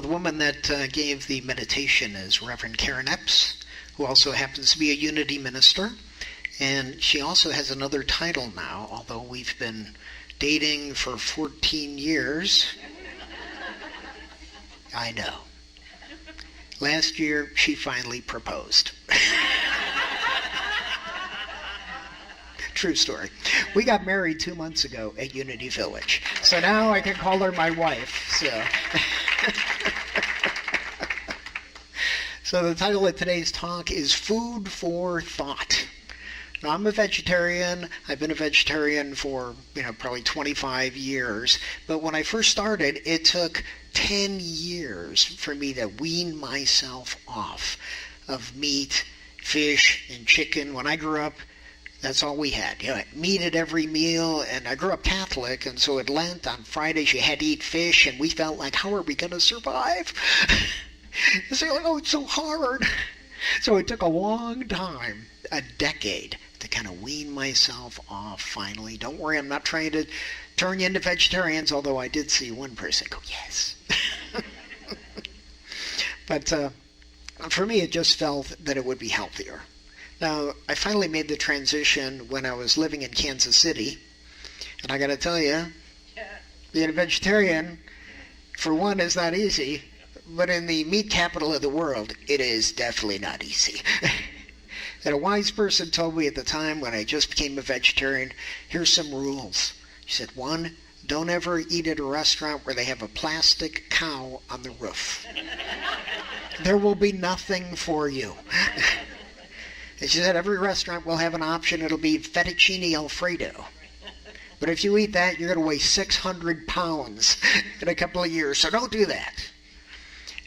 The woman that gave the meditation is Reverend Karen Epps, who also happens to be a Unity minister. And she also has another title now, although we've been dating for 14 years. I know. Last year, she finally proposed. True story. We got married 2 months ago at Unity Village. So now I can call her my wife. So the title of today's talk is Food for Thought. Now, I'm a vegetarian. I've been a vegetarian for, probably 25 years. But when I first started, it took 10 years for me to wean myself off of meat, fish, and chicken. When I grew up, that's all we had. Meat at every meal, and I grew up Catholic, and so at Lent, on Fridays, you had to eat fish, and we felt like, how are we going to survive? It's like, it's so hard. So it took a long time, a decade, to kind of wean myself off finally. Don't worry, I'm not trying to turn you into vegetarians, although I did see one person go, yes. But for me, it just felt that it would be healthier. Now, I finally made the transition when I was living in Kansas City. And I got to tell you, being a vegetarian, for one, is not easy. But in the meat capital of the world, it is definitely not easy. And a wise person told me at the time when I just became a vegetarian, here's some rules. He said, 1, don't ever eat at a restaurant where they have a plastic cow on the roof. There will be nothing for you. And she said, every restaurant will have an option. It'll be fettuccine Alfredo. But if you eat that, you're going to weigh 600 pounds in a couple of years. So don't do that.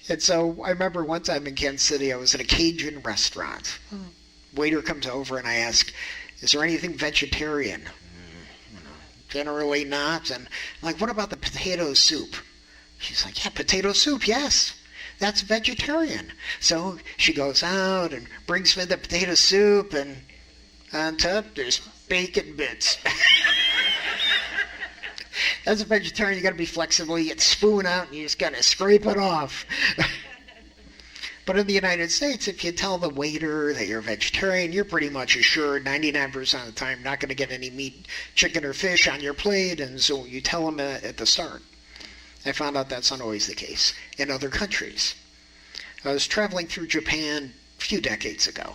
And so I remember one time in Kansas City, I was at a Cajun restaurant. Waiter comes over and I ask, is there anything vegetarian? Generally not. And I'm like, what about the potato soup? She's like, yeah, potato soup, yes. That's vegetarian. So she goes out and brings me the potato soup, and on top there's bacon bits. As a vegetarian, you got to be flexible. You get the spoon out and you just got to scrape it off. But in the United States, if you tell the waiter that you're a vegetarian, you're pretty much assured 99% of the time not going to get any meat, chicken, or fish on your plate, and so you tell them at the start. I found out that's not always the case in other countries. I was traveling through Japan a few decades ago,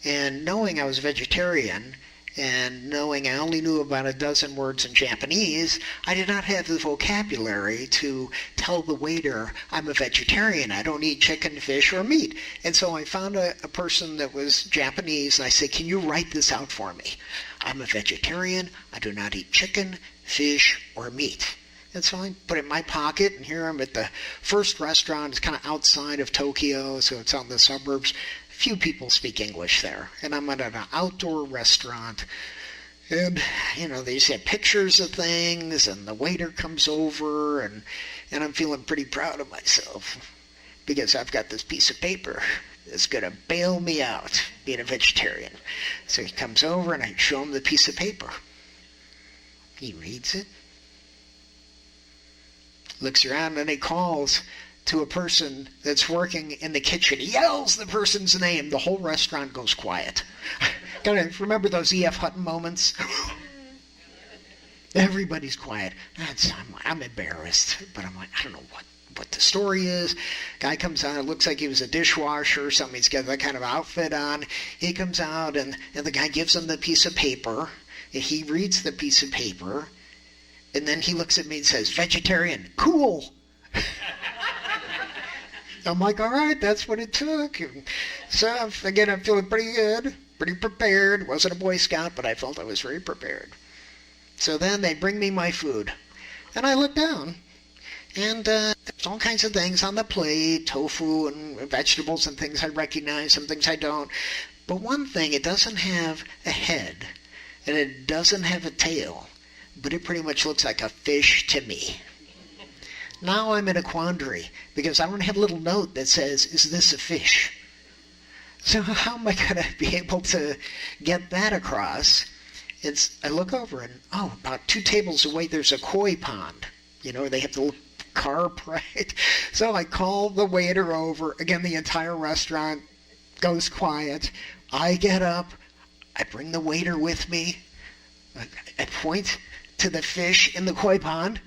and knowing I was a vegetarian, and knowing I only knew about a dozen words in Japanese, I did not have the vocabulary to tell the waiter, I'm a vegetarian, I don't eat chicken, fish, or meat. And so I found a person that was Japanese, and I said, can you write this out for me? I'm a vegetarian, I do not eat chicken, fish, or meat. And so I put it in my pocket, and here I'm at the first restaurant. It's kind of outside of Tokyo, so it's out in the suburbs. Few people speak English there. And I'm at an outdoor restaurant, and, they just have pictures of things, and the waiter comes over, and I'm feeling pretty proud of myself because I've got this piece of paper that's going to bail me out being a vegetarian. So he comes over, and I show him the piece of paper. He reads it, looks around, and he calls to a person that's working in the kitchen. He yells the person's name. The whole restaurant goes quiet. Gotta remember those E.F. Hutton moments? Everybody's quiet. I'm embarrassed, but I'm like, I don't know what the story is. Guy comes out, it looks like he was a dishwasher or something. He's got that kind of outfit on. He comes out, and the guy gives him the piece of paper. And he reads the piece of paper, and then he looks at me and says, vegetarian, cool. I'm like, all right, that's what it took. And so, again, I'm feeling pretty good, pretty prepared. Wasn't a Boy Scout, but I felt I was very prepared. So then they bring me my food. And I look down, and there's all kinds of things on the plate, tofu and vegetables and things I recognize, some things I don't. But one thing, it doesn't have a head, and it doesn't have a tail, but it pretty much looks like a fish to me. Now I'm in a quandary because I don't have a little note that says, is this a fish? So how am I going to be able to get that across? I look over and, about 2 tables away, there's a koi pond. They have the carp, right? So I call the waiter over. Again, the entire restaurant goes quiet. I get up. I bring the waiter with me. I point to the fish in the koi pond.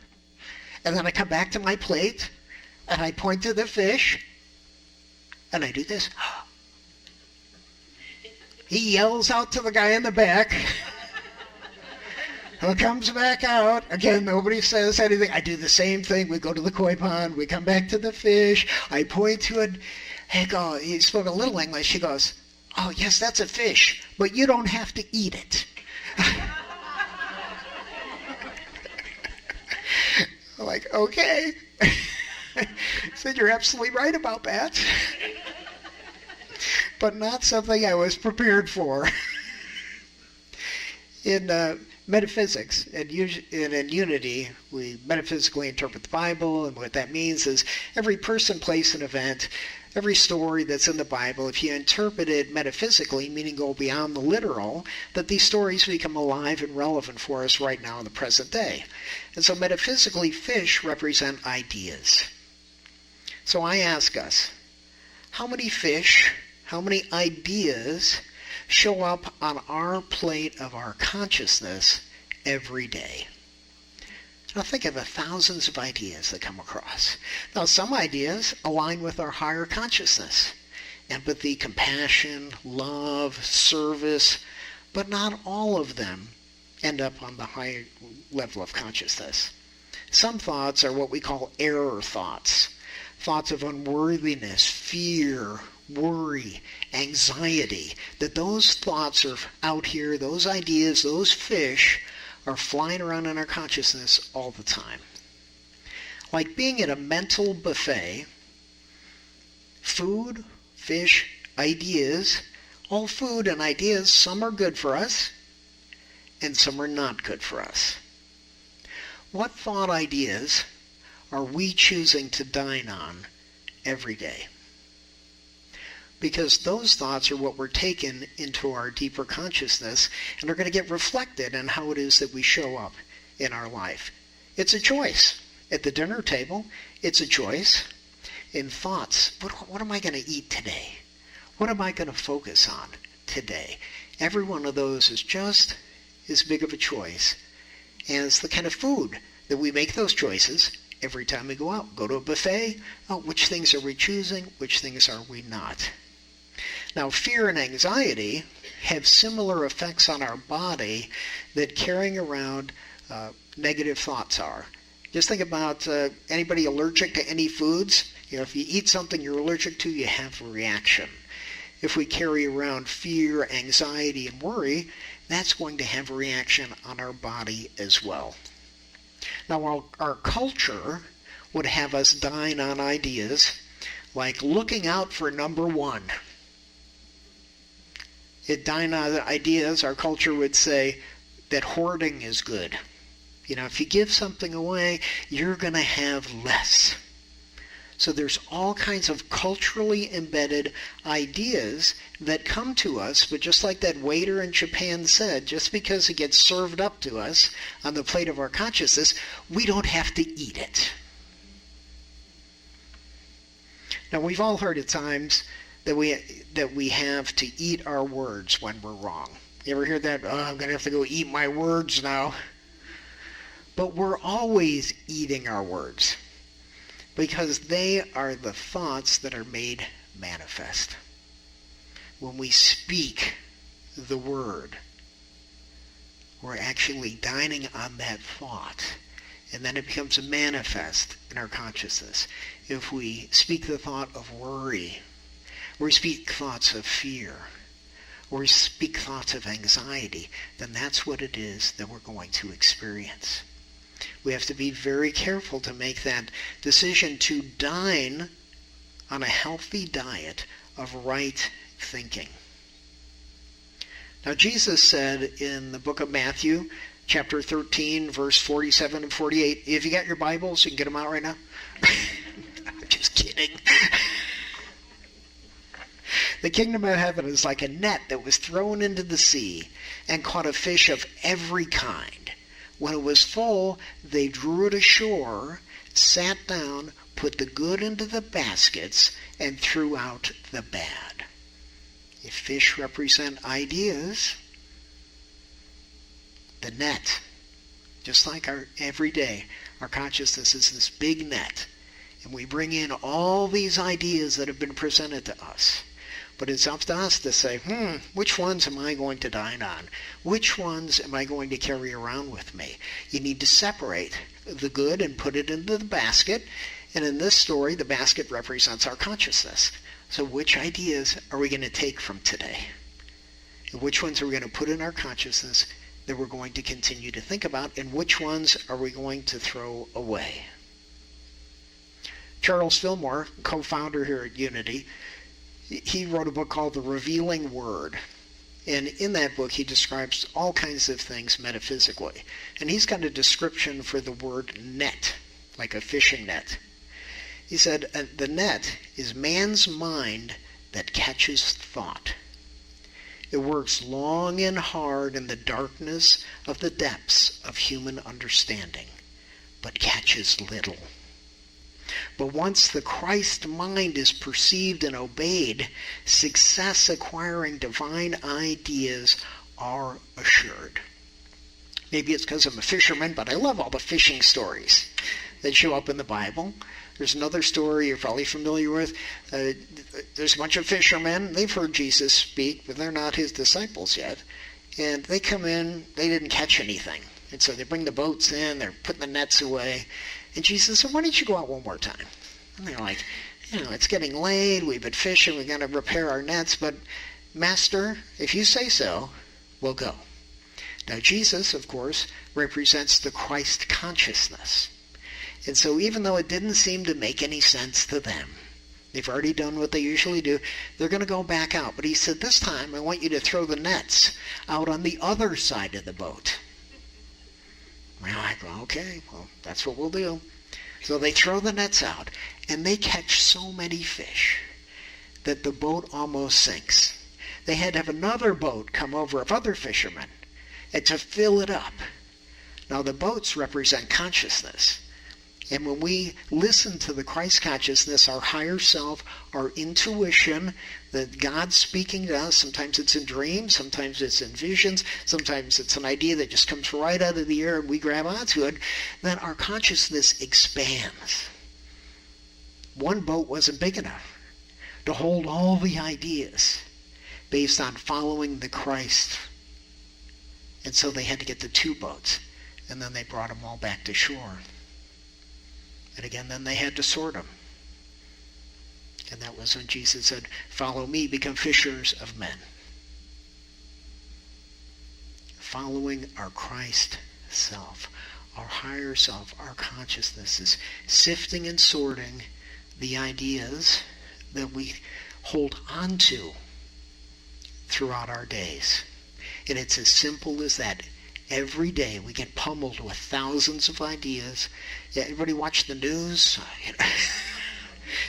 And then I come back to my plate. And I point to the fish. And I do this. He yells out to the guy in the back. Who comes back out. Again, nobody says anything. I do the same thing. We go to the koi pond. We come back to the fish. I point to it. He spoke a little English. He goes, "Oh, yes, that's a fish, but you don't have to eat it." I'm like, okay. Said, you're absolutely right about that. But not something I was prepared for. In metaphysics and in unity, we metaphysically interpret the Bible, and what that means is every person, place, and event, every story that's in the Bible, if you interpret it metaphysically, meaning go beyond the literal, that these stories become alive and relevant for us right now in the present day. And so metaphysically, fish represent ideas. So I ask us, how many fish, how many ideas show up on our plate of our consciousness every day? Now think of the thousands of ideas that come across. Now some ideas align with our higher consciousness. Empathy, compassion, love, service, but not all of them end up on the high level of consciousness. Some thoughts are what we call error thoughts. Thoughts of unworthiness, fear, worry, anxiety, that those thoughts are out here, those ideas, those fish are flying around in our consciousness all the time. Like being at a mental buffet, food, fish, ideas, all food and ideas, some are good for us and some are not good for us. What thought ideas are we choosing to dine on every day? Because those thoughts are what we're taking into our deeper consciousness and are going to get reflected in how it is that we show up in our life. It's a choice. At the dinner table, it's a choice. In thoughts, what am I going to eat today? What am I going to focus on today? Every one of those is just as big of a choice as the kind of food that we make those choices every time we go out. Go to a buffet. Oh, which things are we choosing? Which things are we not? Now, fear and anxiety have similar effects on our body that carrying around negative thoughts are. Just think about anybody allergic to any foods. You know, if you eat something you're allergic to, you have a reaction. If we carry around fear, anxiety, and worry, that's going to have a reaction on our body as well. Now, while our culture would have us dine on ideas like looking out for number one. At dine on ideas, our culture would say that hoarding is good. You know, if you give something away, you're going to have less. So there's all kinds of culturally embedded ideas that come to us, but just like that waiter in Japan said, just because it gets served up to us on the plate of our consciousness, we don't have to eat it. Now, we've all heard at times that we have to eat our words when we're wrong. You ever hear that? Oh, I'm going to have to go eat my words now. But we're always eating our words because they are the thoughts that are made manifest. When we speak the word, we're actually dining on that thought, and then it becomes manifest in our consciousness. If we speak the thought of worry, or we speak thoughts of fear, or we speak thoughts of anxiety, then that's what it is that we're going to experience. We have to be very careful to make that decision to dine on a healthy diet of right thinking. Now, Jesus said in the book of Matthew, chapter 13, verse 47 and 48, if you got your Bibles, you can get them out right now. I'm just kidding. The kingdom of heaven is like a net that was thrown into the sea and caught a fish of every kind. When it was full, they drew it ashore, sat down, put the good into the baskets, and threw out the bad. If fish represent ideas, the net, just like our every day, our consciousness is this big net. And we bring in all these ideas that have been presented to us. But it's up to us to say, which ones am I going to dine on? Which ones am I going to carry around with me? You need to separate the good and put it into the basket. And in this story, the basket represents our consciousness. So which ideas are we going to take from today? And which ones are we going to put in our consciousness that we're going to continue to think about? And which ones are we going to throw away? Charles Fillmore, co-founder here at Unity, he wrote a book called The Revealing Word. And in that book, he describes all kinds of things metaphysically. And he's got a description for the word net, like a fishing net. He said, the net is man's mind that catches thought. It works long and hard in the darkness of the depths of human understanding, but catches little. But once the Christ mind is perceived and obeyed, success acquiring divine ideas are assured. Maybe it's because I'm a fisherman, but I love all the fishing stories that show up in the Bible. There's another story you're probably familiar with. There's a bunch of fishermen. They've heard Jesus speak, but they're not his disciples yet. And they come in, they didn't catch anything. And so they bring the boats in, they're putting the nets away. And Jesus said, why don't you go out one more time? And they're like, it's getting late, we've been fishing, we've got to repair our nets, but Master, if you say so, we'll go. Now Jesus, of course, represents the Christ consciousness. And so even though it didn't seem to make any sense to them, they've already done what they usually do, they're going to go back out. But he said, this time I want you to throw the nets out on the other side of the boat. Well, I go, okay, well, that's what we'll do. So they throw the nets out, and they catch so many fish that the boat almost sinks. They had to have another boat come over of other fishermen and to fill it up. Now, the boats represent consciousness. And when we listen to the Christ consciousness, our higher self, our intuition, that God's speaking to us, sometimes it's in dreams, sometimes it's in visions, sometimes it's an idea that just comes right out of the air and we grab onto it, then our consciousness expands. One boat wasn't big enough to hold all the ideas based on following the Christ. And so they had to get the two boats, and then they brought them all back to shore. And again, then they had to sort them. And that was when Jesus said, follow me, become fishers of men. Following our Christ self, our higher self, our consciousness is sifting and sorting the ideas that we hold on to throughout our days. And it's as simple as that. Every day we get pummeled with thousands of ideas. Yeah, everybody watch the news?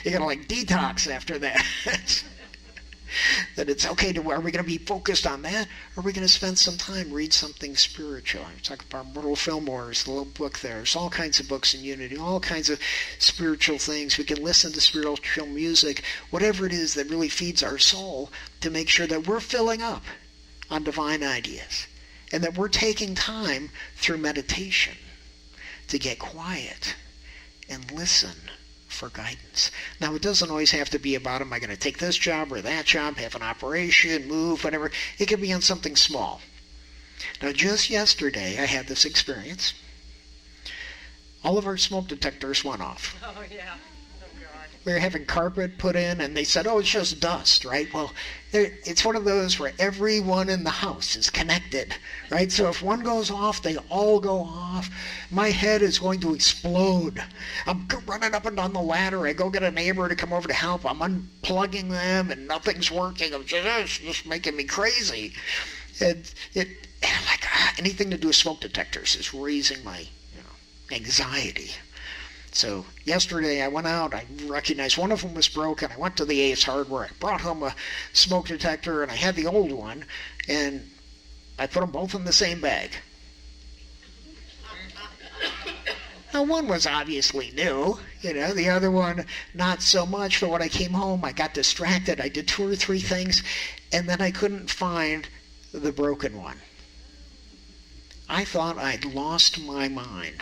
You're going to detox after that. That it's okay to, are we going to be focused on that? Or are we going to spend some time, read something spiritual? I talk about Rev Fillmore's the little book there. There's all kinds of books in Unity, all kinds of spiritual things. We can listen to spiritual music, whatever it is that really feeds our soul, to make sure that we're filling up on divine ideas. And that we're taking time through meditation to get quiet and listen for guidance. Now, it doesn't always have to be about, am I going to take this job or that job, have an operation, move, whatever. It can be on something small. Now, just yesterday, I had this experience. All of our smoke detectors went off. Oh, yeah. Oh, God. We were having carpet put in, and they said, it's just dust, right? Well, it's one of those where everyone in the house is connected, right? So if one goes off, they all go off. My head is going to explode. I'm running up and down the ladder. I go get a neighbor to come over to help. I'm unplugging them, and nothing's working. It's just making me crazy. Anything to do with smoke detectors is raising my anxiety. So yesterday I went out, I recognized one of them was broken. I went to the Ace Hardware, I brought home a smoke detector, and I had the old one, and I put them both in the same bag. Now, one was obviously new, the other one not so much. But when I came home, I got distracted. I did 2 or 3 things, and then I couldn't find the broken one. I thought I'd lost my mind.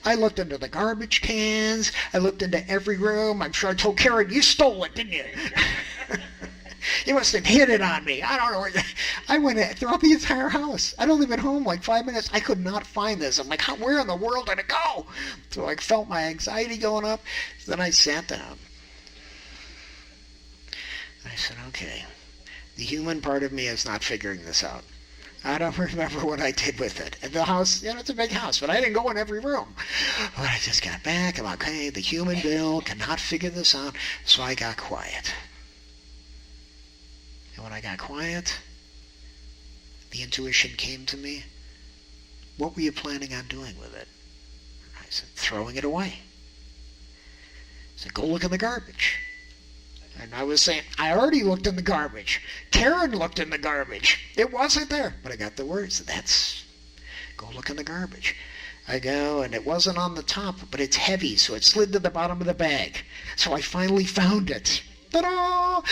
I looked into the garbage cans. I looked into every room. I'm sure I told Karen, you stole it, didn't you? You must have hid it on me. I don't know where. I went throughout the entire house. I'd only been home like 5 minutes. I could not find this. I'm like, where in the world did it go? So I felt my anxiety going up. So then I sat down. I said, okay, the human part of me is not figuring this out. I don't remember what I did with it. And the house, it's a big house, but I didn't go in every room. But I just got back. I'm like, okay, the human Bill cannot figure this out. So I got quiet. And when I got quiet, the intuition came to me. What were you planning on doing with it? I said, throwing it away. I said, go look in the garbage. And I was saying, I already looked in the garbage. Karen looked in the garbage. It wasn't there. But I got the words. Go look in the garbage. I go, and it wasn't on the top, but it's heavy, so it slid to the bottom of the bag. So I finally found it. Ta-da!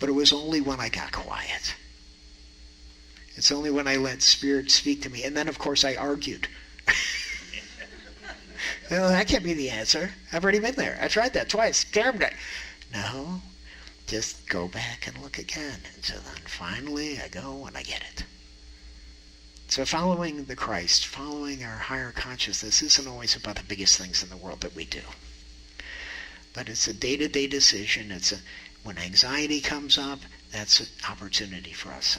But it was only when I got quiet. It's only when I let Spirit speak to me. And then, of course, I argued. Well, that can't be the answer. I've already been there. I tried that twice. Damned it. No, just go back and look again. And so then finally I go and I get it. So following the Christ, following our higher consciousness isn't always about the biggest things in the world that we do. But it's a day-to-day decision. When anxiety comes up, that's an opportunity for us.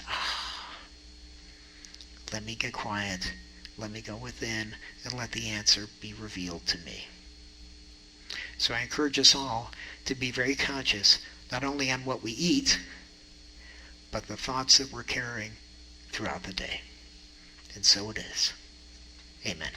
Let me get quiet. Let me go within and let the answer be revealed to me. So I encourage us all to be very conscious, not only on what we eat, but the thoughts that we're carrying throughout the day. And so it is. Amen.